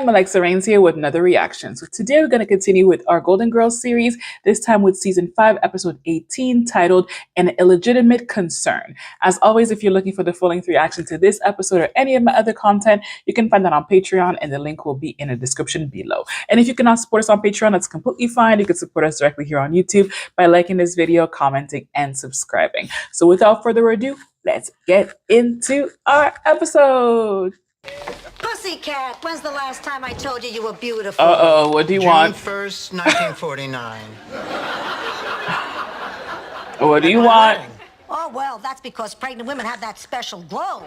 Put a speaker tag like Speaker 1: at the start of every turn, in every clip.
Speaker 1: am Alexxa Rains here with another reaction. So today we're going to continue with our Golden Girls series, this time with season 5, episode 18, titled An Illegitimate Concern. As always, if you're looking for the full-length reaction to this episode or any of my other content, you can find that on Patreon, and the link will be in the description below. And if you cannot support us on Patreon, that's completely fine. You can support us directly here on YouTube by liking this video, commenting, and subscribing. So without further ado, let's get into our episode.
Speaker 2: Pussycat, when's the last time I told you you were beautiful?
Speaker 1: Uh-oh, what do you want?
Speaker 3: June 1st, 1949.
Speaker 1: What do you want?
Speaker 2: Oh, well, that's because pregnant women have that special glow.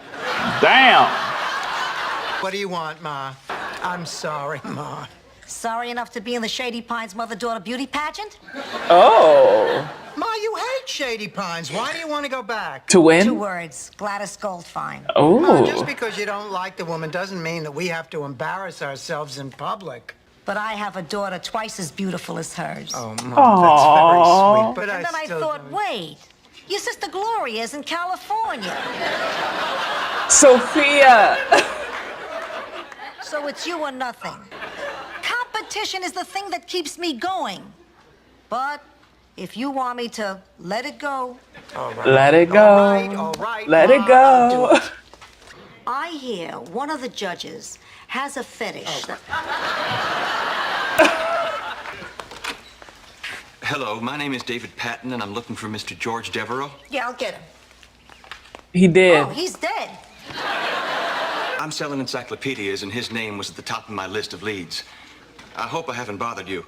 Speaker 1: Damn.
Speaker 3: What do you want, Ma? I'm sorry, Ma.
Speaker 2: Sorry enough to be in the Shady Pines mother-daughter beauty pageant?
Speaker 1: Oh.
Speaker 3: Ma, you hate Shady Pines. Why do you want to go back?
Speaker 1: To win?
Speaker 2: 2 words, Gladys Goldfine.
Speaker 1: Oh.
Speaker 3: Ma, just because you don't like the woman doesn't mean that we have to embarrass ourselves in public.
Speaker 2: But I have a daughter twice as beautiful as hers.
Speaker 3: Oh, Ma, that's very sweet. But
Speaker 2: and then I thought, wait, your sister Gloria's in California.
Speaker 1: Sophia.
Speaker 2: So it's you or nothing. Competition is the thing that keeps me going. But if you want me to let it go...
Speaker 3: All right.
Speaker 1: Let it go.
Speaker 3: All right,
Speaker 1: Let
Speaker 3: Ma,
Speaker 1: it go.
Speaker 3: I'll do it.
Speaker 2: I hear one of the judges has a fetish.
Speaker 4: Hello, my name is David Patton, and I'm looking for Mr. George Devereaux.
Speaker 2: Yeah, I'll get him.
Speaker 1: He did.
Speaker 2: Oh, he's dead.
Speaker 4: I'm selling encyclopedias, and his name was at the top of my list of leads. I hope I haven't bothered you,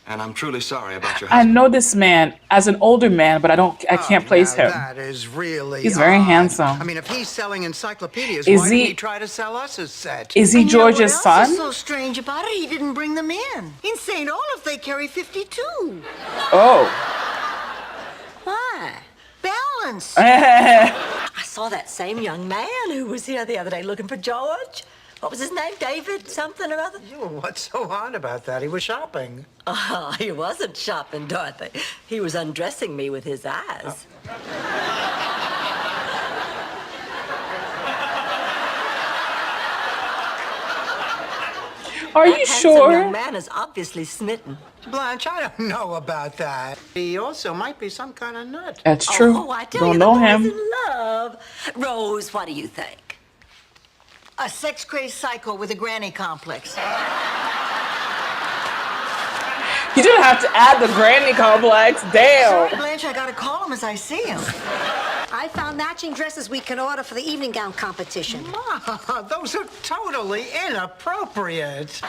Speaker 4: and I'm truly sorry about your
Speaker 1: I
Speaker 4: husband.
Speaker 1: know this man as an older man, but I can't place him.
Speaker 3: That is really
Speaker 1: He's very
Speaker 3: odd.
Speaker 1: handsome.
Speaker 3: I mean, if he's selling encyclopedias,
Speaker 1: Is
Speaker 3: why
Speaker 1: he-
Speaker 3: didn't he try to sell us a set?
Speaker 1: Is he George's
Speaker 2: What
Speaker 1: son?
Speaker 2: else is so strange about it? He didn't bring them in. In St. Olaf, they carry 52.
Speaker 1: Oh.
Speaker 2: Why? Balance.
Speaker 5: I saw that same young man who was here the other day looking for George. What was his name? David something or other?
Speaker 3: What's so odd about that? He was shopping.
Speaker 5: Oh, he wasn't shopping, Dorothy. He was undressing me with his eyes.
Speaker 1: Are you
Speaker 5: That handsome
Speaker 1: sure?
Speaker 5: young man is obviously smitten.
Speaker 3: Blanche, I don't know about that. He also might be some kind of nut.
Speaker 1: That's true.
Speaker 5: Oh, I tell
Speaker 1: Don't
Speaker 5: you,
Speaker 1: know
Speaker 5: the boy's
Speaker 1: him.
Speaker 5: in love. Rose, what do you think?
Speaker 2: A sex-crazed psycho with a granny complex.
Speaker 1: You didn't have to add the granny complex.
Speaker 2: Sorry,
Speaker 1: Damn.
Speaker 2: Blanche, I gotta call him as I see him. I found matching dresses we can order for the evening gown competition.
Speaker 3: Ma, those are totally inappropriate.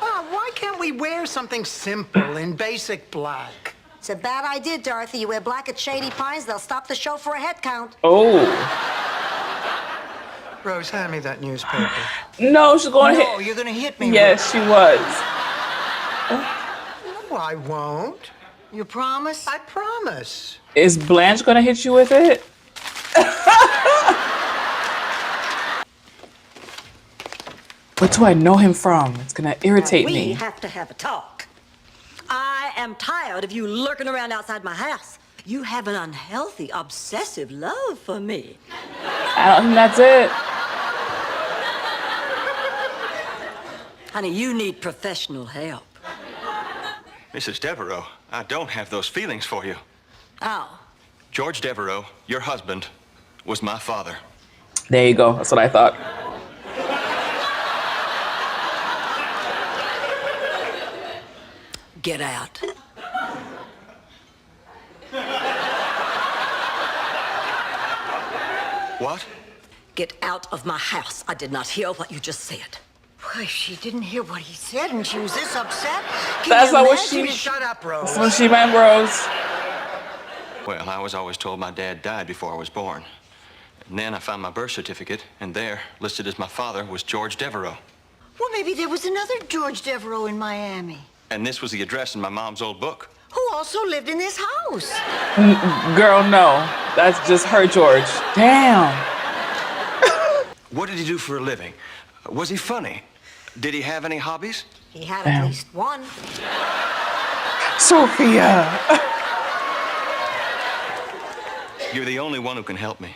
Speaker 3: Ma, why can't we wear something simple in basic black?
Speaker 2: It's a bad idea, Dorothy. You wear black at Shady Pines, they'll stop the show for a head count.
Speaker 1: Oh.
Speaker 3: Rose, hand me that newspaper.
Speaker 1: No, she's going to
Speaker 3: No,
Speaker 1: hit.
Speaker 3: you're gonna hit me.
Speaker 1: Yes, she was.
Speaker 3: No, I won't.
Speaker 2: You promise?
Speaker 3: I promise.
Speaker 1: Is Blanche going to hit you with it? What do I know him from? It's going to irritate
Speaker 5: We
Speaker 1: me.
Speaker 5: have to have a talk. I am tired of you lurking around outside my house. You have an unhealthy, obsessive love for me.
Speaker 1: I don't think that's it.
Speaker 5: Honey, you need professional help.
Speaker 4: Mrs. Devereaux, I don't have those feelings for you.
Speaker 5: Oh.
Speaker 4: George Devereaux, your husband, was my father.
Speaker 1: There you go. That's what I thought.
Speaker 5: Get out.
Speaker 4: What?
Speaker 5: Get out of my house. I did not hear what you just said.
Speaker 2: Boy, she didn't hear what he said and she was this upset. Can
Speaker 1: That's
Speaker 2: you
Speaker 1: not what
Speaker 2: imagine?
Speaker 1: she...
Speaker 3: Shut up, Rose.
Speaker 1: That's what she meant, Rose.
Speaker 4: Well, I was always told my dad died before I was born. And then I found my birth certificate, and there, listed as my father, was George Devereaux.
Speaker 2: Well, maybe there was another George Devereaux in Miami
Speaker 4: And this was the address in my mom's old book.
Speaker 2: who also lived in this house.
Speaker 1: Girl, no. That's just her George. Damn.
Speaker 4: What did he do for a living? Was he funny? Did he have any hobbies?
Speaker 2: He had
Speaker 1: Damn.
Speaker 2: at least one.
Speaker 1: Sophia.
Speaker 4: You're the only one who can help me.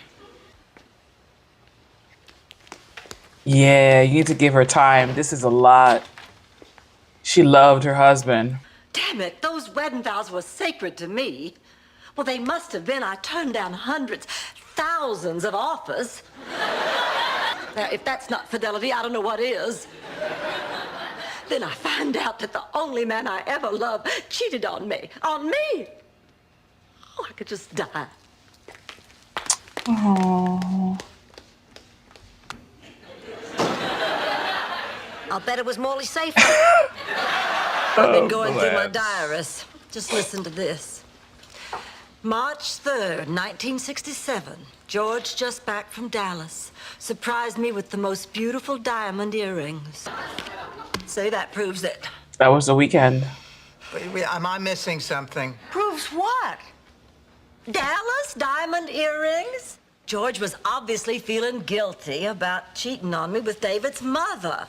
Speaker 1: Yeah, you need to give her time. This is a lot. She loved her husband.
Speaker 5: Damn it, those wedding vows were sacred to me. Well, they must have been. I turned down hundreds, thousands of offers. Now, if that's not fidelity, I don't know what is. Then I find out that the only man I ever loved cheated on me. On me! Oh, I could just die.
Speaker 1: Oh.
Speaker 2: I'll bet it was Morley Safer.
Speaker 5: I've been going through my diaries. Just listen to this. March 3rd, 1967. George, just back from Dallas, surprised me with the most beautiful diamond earrings. Say that proves it.
Speaker 1: That was the weekend.
Speaker 3: Am I missing something?
Speaker 2: Proves what?
Speaker 5: Dallas diamond earrings? George was obviously feeling guilty about cheating on me with David's mother.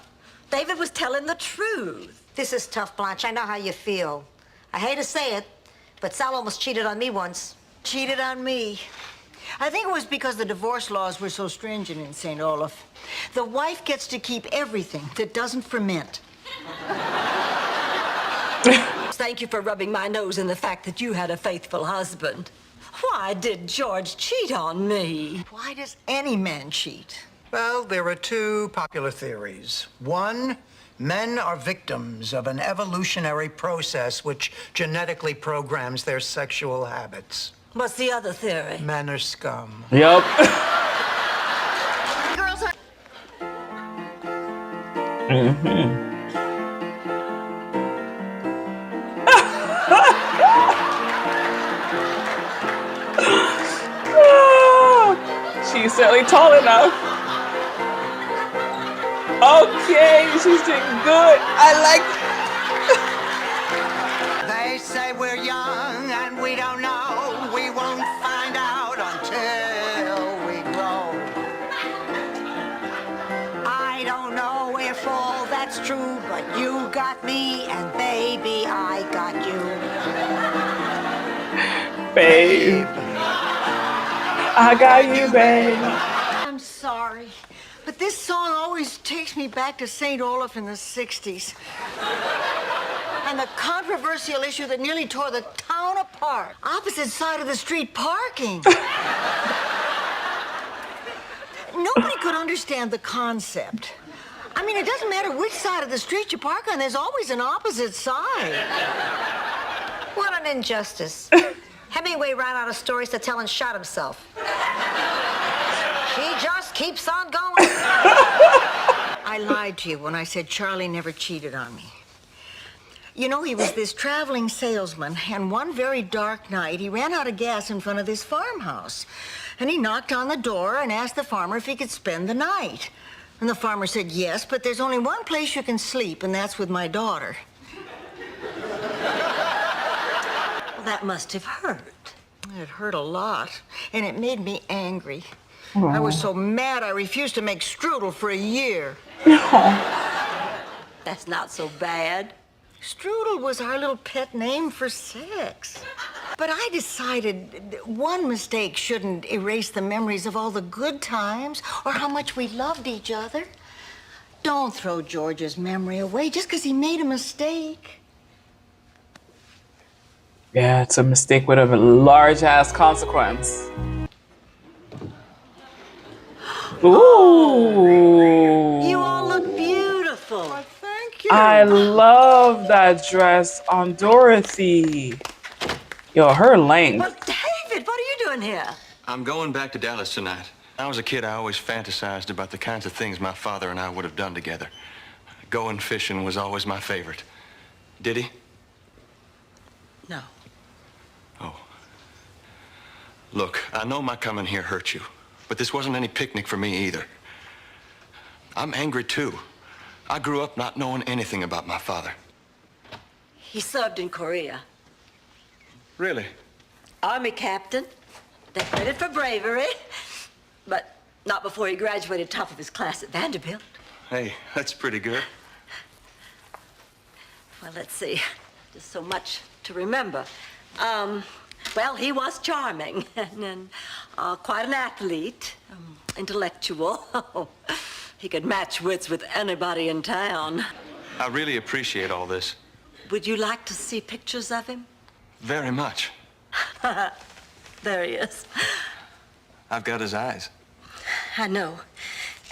Speaker 5: David was telling the truth.
Speaker 2: This is tough, Blanche. I know how you feel. I hate to say it, but Sal almost cheated on me once.
Speaker 6: Cheated on me. I think it was because the divorce laws were so stringent in St. Olaf. The wife gets to keep everything that doesn't ferment.
Speaker 5: Thank you for rubbing my nose in the fact that you had a faithful husband. Why did George cheat on me?
Speaker 6: Why does any man cheat?
Speaker 3: Well, there are two popular theories. One, men are victims of an evolutionary process which genetically programs their sexual habits.
Speaker 5: What's the other theory?
Speaker 3: Men are scum.
Speaker 1: Yep.
Speaker 6: Girls are...
Speaker 1: She's certainly tall enough. Okay, she's doing good. I like.
Speaker 3: They say we're young and we don't know. We won't find out until we grow.
Speaker 2: I don't know if all that's true, but you got me, and baby, I got you.
Speaker 1: Babe. I got you, babe.
Speaker 6: I'm sorry, but this song always takes me back to St. Olaf in the 60s. And the controversial issue that nearly tore the town apart. Opposite side of the street parking. Nobody could understand the concept. I mean, it doesn't matter which side of the street you park on, there's always an opposite side.
Speaker 2: What an injustice. Hemingway ran out of stories to tell and shot himself. She just keeps on going.
Speaker 6: I lied to you when I said Charlie never cheated on me. You know, he was this traveling salesman, and one very dark night, he ran out of gas in front of this farmhouse. And he knocked on the door and asked the farmer if he could spend the night. And the farmer said, yes, but there's only one place you can sleep, and that's with my daughter.
Speaker 5: Well, that must have hurt.
Speaker 6: It hurt a lot, and it made me angry. I was so mad I refused to make strudel for a year.
Speaker 5: That's not so bad.
Speaker 6: Strudel was our little pet name for sex. But I decided one mistake shouldn't erase the memories of all the good times or how much we loved each other. Don't throw George's memory away just because he made a mistake.
Speaker 1: Yeah, it's a mistake with a large ass consequence. Ooh.
Speaker 5: You all look beautiful.
Speaker 6: Thank you.
Speaker 1: I love that dress on Dorothy. Yo, her length.
Speaker 5: Well, David, what are you doing here?
Speaker 4: I'm going back to Dallas tonight. When I was a kid, I always fantasized about the kinds of things my father and I would have done together. Going fishing was always my favorite. Did he?
Speaker 5: No.
Speaker 4: Oh. Look, I know my coming here hurt you, but this wasn't any picnic for me either. I'm angry too. I grew up not knowing anything about my father.
Speaker 5: He served in Korea.
Speaker 4: Really?
Speaker 5: Army captain. Decorated for bravery. But not before he graduated top of his class at Vanderbilt.
Speaker 4: Hey, that's pretty good.
Speaker 5: Well, let's see. Just so much to remember. Well, he was charming and quite an athlete, intellectual. He could match wits with anybody in town.
Speaker 4: I really appreciate all this.
Speaker 5: Would you like to see pictures of him?
Speaker 4: Very much.
Speaker 5: There he is.
Speaker 4: I've got his eyes.
Speaker 5: I know.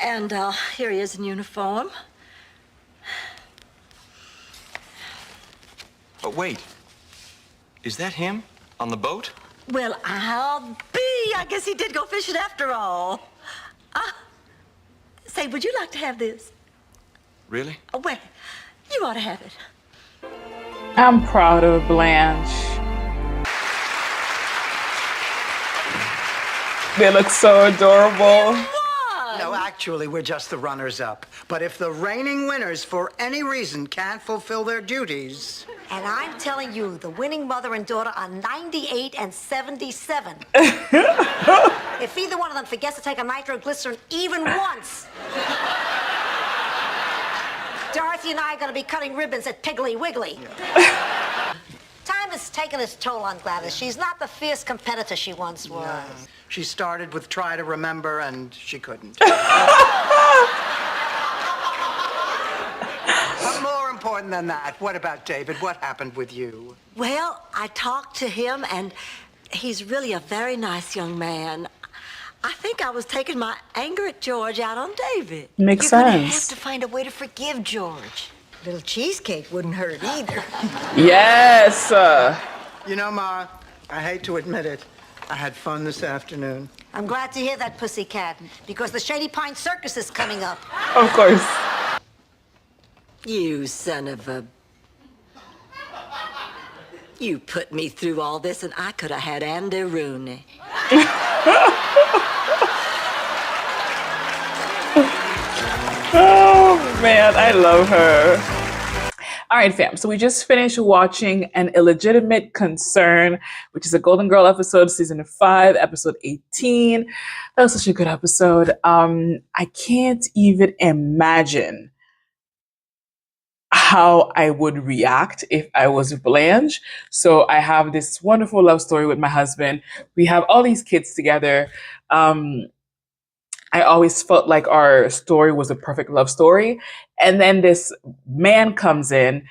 Speaker 5: And here he is in uniform.
Speaker 4: But wait. Is that him? On the boat?
Speaker 5: Well, I'll be. I guess he did go fishing after all. Say, would you like to have this?
Speaker 4: Really?
Speaker 5: Oh, well, you ought to have it.
Speaker 1: I'm proud of Blanche. They look so adorable.
Speaker 3: No, actually, we're just the runners-up. But if the reigning winners, for any reason, can't fulfill their duties...
Speaker 2: And I'm telling you, the winning mother and daughter are 98 and 77. If either one of them forgets to take a nitroglycerin even once, Dorothy and I are going to be cutting ribbons at Piggly Wiggly. Time has taken its toll on Gladys. She's not the fierce competitor she once was.
Speaker 3: No. She started with try to remember, and she couldn't. But more important than that, what about David? What happened with you?
Speaker 5: Well, I talked to him, and he's really a very nice young man. I think I was taking my anger at George out on David.
Speaker 1: Makes
Speaker 6: You're gonna have
Speaker 1: sense.
Speaker 6: to find a way to forgive George. A little cheesecake wouldn't hurt either.
Speaker 1: Yes.
Speaker 3: You know, Ma, I hate to admit it, I had fun this afternoon.
Speaker 2: I'm glad to hear that, Pussycat, because the Shady Pine Circus is coming up.
Speaker 1: Of course.
Speaker 5: You son of a... You put me through all this, and I could have had Andy Rooney.
Speaker 1: Oh man, I love her. All right, fam. So we just finished watching An Illegitimate Concern, which is a Golden Girl episode, season 5, episode 18. That was such a good episode. I can't even imagine how I would react if I was Blanche. So I have this wonderful love story with my husband. We have all these kids together. I always felt like our story was a perfect love story. And then this man comes in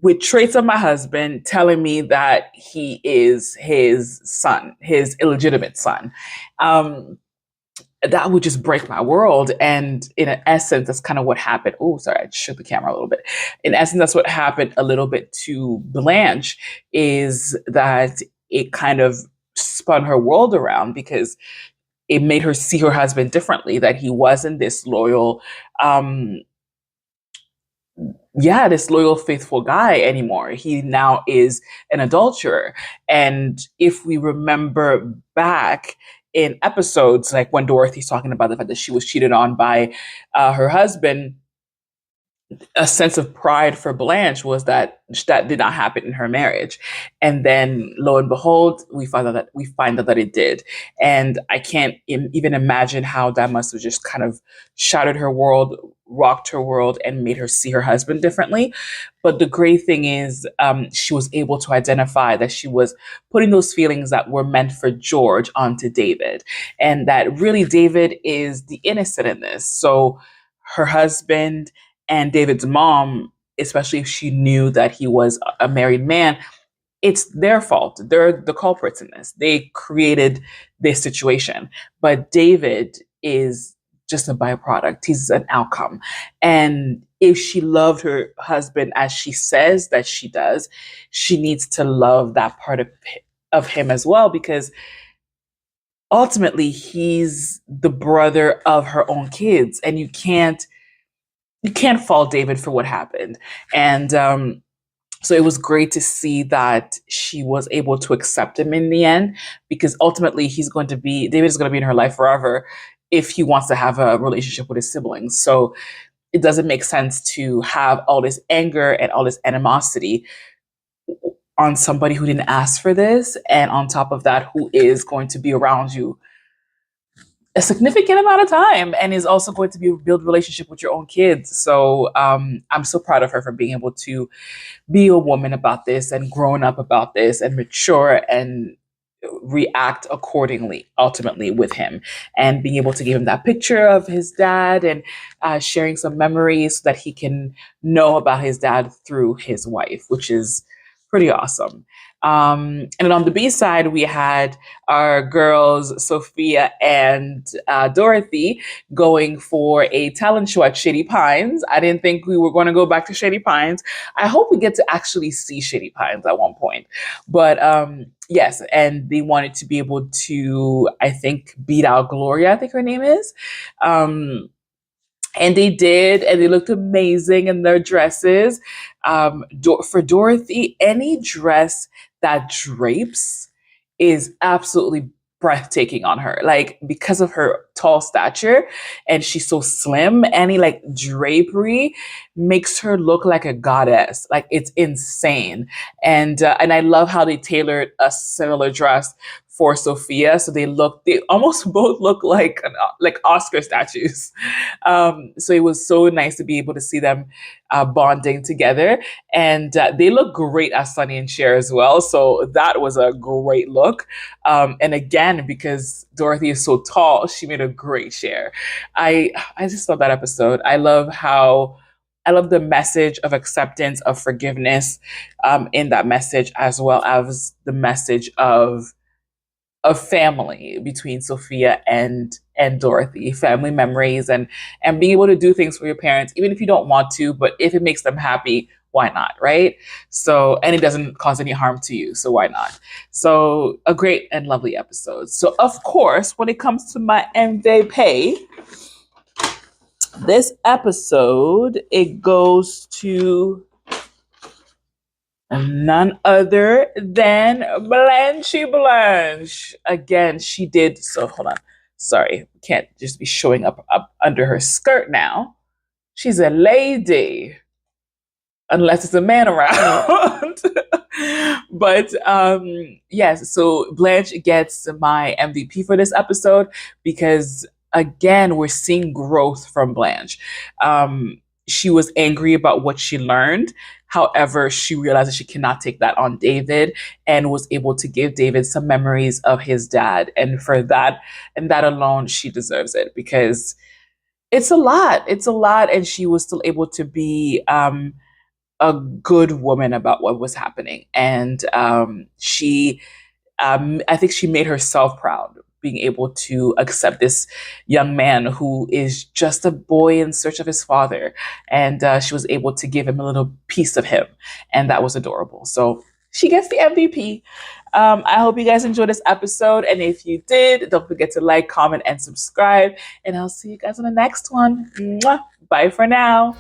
Speaker 1: with traits of my husband, telling me that he is his son, his illegitimate son. That would just break my world. And in essence, that's kind of what happened. Oh, sorry, I shook the camera a little bit. In essence, that's what happened a little bit to Blanche, is that it kind of spun her world around, because it made her see her husband differently, that he wasn't this loyal, this loyal, faithful guy anymore. He now is an adulterer. And if we remember back in episodes, like when Dorothy's talking about the fact that she was cheated on by her husband, a sense of pride for Blanche was that that did not happen in her marriage. And then lo and behold, we find out that it did. And I can't even imagine how that must have just kind of shattered her world, rocked her world, and made her see her husband differently. But the great thing is, she was able to identify that she was putting those feelings that were meant for George onto David, and that really David is the innocent in this. So her husband and David's mom, especially if she knew that he was a married man, it's their fault. They're the culprits in this. They created this situation. But David is just a byproduct. He's an outcome. And if she loved her husband as she says that she does, she needs to love that part of him as well, because ultimately he's the brother of her own kids. And you can't fault David for what happened. And so it was great to see that she was able to accept him in the end, because ultimately David is going to be in her life forever if he wants to have a relationship with his siblings. So it doesn't make sense to have all this anger and all this animosity on somebody who didn't ask for this, and on top of that, who is going to be around you a significant amount of time and is also going to build a relationship with your own kids. So I'm so proud of her for being able to be a woman about this and growing up about this and mature and react accordingly ultimately with him, and being able to give him that picture of his dad, and sharing some memories so that he can know about his dad through his wife, which is pretty awesome. And then on the B side, we had our girls, Sophia and Dorothy, going for a talent show at Shady Pines. I didn't think we were going to go back to Shady Pines. I hope we get to actually see Shady Pines at one point. But yes, and they wanted to be able to, I think, beat out Gloria, I think her name is. And they did, and they looked amazing in their dresses. For Dorothy, any dress that drapes is absolutely breathtaking on her. Like, because of her tall stature and she's so slim, any like drapery makes her look like a goddess. Like, it's insane. And I love how they tailored a similar dress for Sophia. So they almost both look like Oscar statues. So it was so nice to be able to see them bonding together. And they look great as Sonny and Cher as well. So that was a great look. And again, because Dorothy is so tall, she made a great Cher. I just love that episode. I love the message of acceptance, of forgiveness in that message, as well as the message of family between Sophia and Dorothy, family memories, and being able to do things for your parents, even if you don't want to, but if it makes them happy, why not, right? So, and it doesn't cause any harm to you, so why not? So, a great and lovely episode. So, of course, when it comes to my MVP, this episode, it goes to none other than Blanche. Again, she did. So hold on. Sorry, can't just be showing up under her skirt now. She's a lady, unless it's a man around. But yes, so Blanche gets my MVP for this episode because, again, we're seeing growth from Blanche. She was angry about what she learned. However, she realized that she cannot take that on David, and was able to give David some memories of his dad. And for that, and that alone, she deserves it, because it's a lot. It's a lot. And she was still able to be a good woman about what was happening. And I think she made herself proud, being able to accept this young man who is just a boy in search of his father. And she was able to give him a little piece of him. And that was adorable. So she gets the MVP. I hope you guys enjoyed this episode. And if you did, don't forget to like, comment, and subscribe. And I'll see you guys on the next one. Mwah. Bye for now.